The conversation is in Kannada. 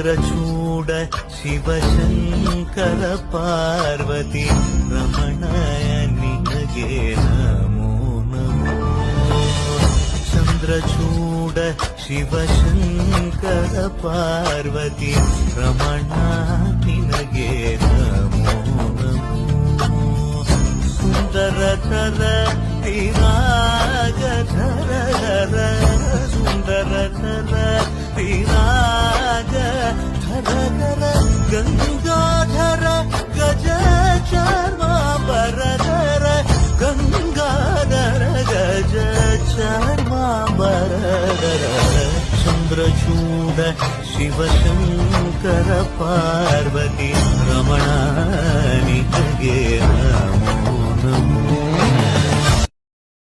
ಚಂದ್ರಚೂಡ ಶಿವಶಂಕರ ಪಾರ್ವತಿ ರಮಣಯ ನಿನಗೆ ನಮೋ ನಮೋ. ಚಂದ್ರಚೂಡ ಶಿವಶಂಕರ ಪಾರ್ವತಿ ರಮಣ ನಿನಗೆ ನಮೋ ನಮೋ. ಸುಂದರತರ ವಿರಾಗಧರ ಸುಂದರತರ ವಿರಾಗಧರ ಗಂಗಾಧರ ಗಜ ಚಾರ್ಮಾಂಬರಧರ ಗಂಗಾಧರ ಗಜ ಚಾರ್ಮಾಂಬರಧರ. ಚಂದ್ರಚೂಡ ಶಿವಶಂಕರ ಪಾರ್ವತಿ ರಮಣ ನಿನಗೆ ನಮೋ